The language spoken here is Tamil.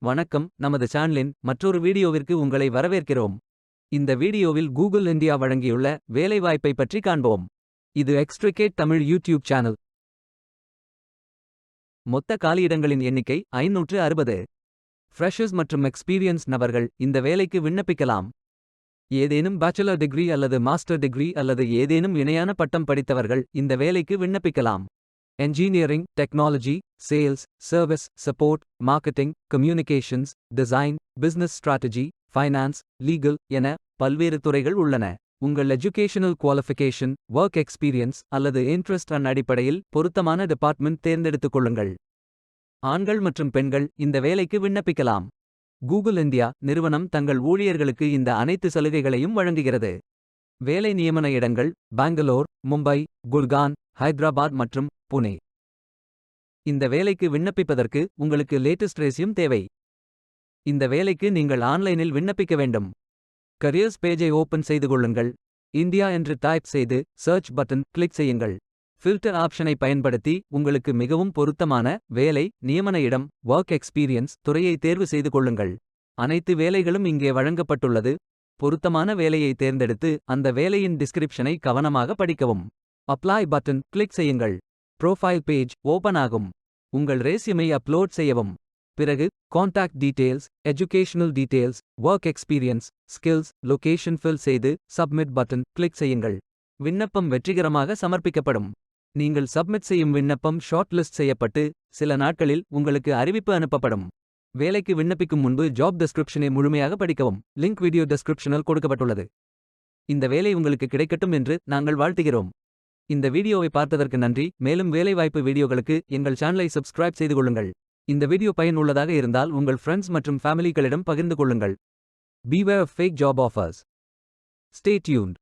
வணக்கம், நமது சேனலின் மற்றொரு வீடியோவிற்கு உங்களை வரவேற்கிறோம். இந்த வீடியோவில் கூகுள் இந்தியா வழங்கியுள்ள வேலைவாய்ப்பை பற்றி காண்போம். இது எக்ஸ்ட்ரிகேட் தமிழ் யூடியூப் சேனல். மொத்த காலியிடங்களின் எண்ணிக்கை 560. ஃப்ரெஷர்ஸ் மற்றும் எக்ஸ்பீரியன்ஸ் நபர்கள் இந்த வேலைக்கு விண்ணப்பிக்கலாம். ஏதேனும் பேச்சுலர் டிகிரி அல்லது மாஸ்டர் டிகிரி அல்லது ஏதேனும் இணையான பட்டம் படித்தவர்கள் இந்த வேலைக்கு விண்ணப்பிக்கலாம். Engineering, technology, sales, service, support, marketing, communications, design, business strategy, finance, legal என பல்வேறு துறைகள் உள்ளன. உங்கள் எஜுகேஷனல் குவாலிஃபிகேஷன், ஒர்க் எக்ஸ்பீரியன்ஸ் அல்லது இன்ட்ரெஸ்ட் அடிப்படையில் பொருத்தமான டிபார்ட்மெண்ட் தேர்ந்தெடுத்துக் கொள்ளுங்கள். ஆண்கள் மற்றும் பெண்கள் இந்த வேலைக்கு விண்ணப்பிக்கலாம். கூகுள் இந்தியா நிறுவனம் தங்கள் ஊழியர்களுக்கு இந்த அனைத்து சலுகைகளையும் வழங்குகிறது. வேலை நியமன இடங்கள் பெங்களூர், மும்பை, குர்கான், ஹைதராபாத் மற்றும் புனே. இந்த வேலைக்கு விண்ணப்பிப்பதற்கு உங்களுக்கு லேட்டஸ்ட் ரெஸ்யூம் தேவை. இந்த வேலைக்கு நீங்கள் ஆன்லைனில் விண்ணப்பிக்க வேண்டும். கரியர்ஸ் பேஜை ஓபன் செய்து கொள்ளுங்கள். இந்தியா என்று டைப் செய்து சர்ச் பட்டன் கிளிக் செய்யுங்கள். ஃபில்டர் ஆப்ஷனை பயன்படுத்தி உங்களுக்கு மிகவும் பொருத்தமான வேலை, நியமன இடம், ஒர்க் எக்ஸ்பீரியன்ஸ் துறையை தேர்வு செய்து கொள்ளுங்கள். அனைத்து வேலைகளும் இங்கே வழங்கப்பட்டுள்ளது. பொருத்தமான வேலையை தேர்ந்தெடுத்து அந்த வேலையின் டிஸ்கிரிப்ஷனை கவனமாக படிக்கவும். அப்ளை பட்டன் கிளிக் செய்யுங்கள். ப்ரோஃபைல் பேஜ் ஓபன் ஆகும். உங்கள் ரெஸ்யூமை அப்லோட் செய்யவும். பிறகு contact details, educational details, work experience, skills, location fill செய்து சப்மிட் பட்டன் கிளிக் செய்யுங்கள். விண்ணப்பம் வெற்றிகரமாக சமர்ப்பிக்கப்படும். நீங்கள் சப்மிட் செய்யும் விண்ணப்பம் ஷார்ட் லிஸ்ட் செய்யப்பட்டு சில நாட்களில் உங்களுக்கு அறிவிப்பு அனுப்பப்படும். வேலைக்கு விண்ணப்பிக்கும் முன்பு ஜாப் டெஸ்கிரிப்ஷனை முழுமையாக படிக்கவும். லிங்க் வீடியோ டெஸ்கிரிப்ஷனில் கொடுக்கப்பட்டுள்ளது. இந்த வேலை உங்களுக்கு கிடைக்கட்டும் என்று நாங்கள் வாழ்த்துகிறோம். இந்த வீடியோவை பார்த்ததற்கு நன்றி. மேலும் வேலைவாய்ப்பு வீடியோகளுக்கு எங்கள் சேனலை சப்ஸ்கிரைப் செய்து கொள்ளுங்கள். இந்த வீடியோ பயனுள்ளதாக இருந்தால் உங்கள் ஃப்ரெண்ட்ஸ் மற்றும் ஃபேமிலிகளிடம் பகிர்ந்து கொள்ளுங்கள். Beware of fake job offers. Stay tuned.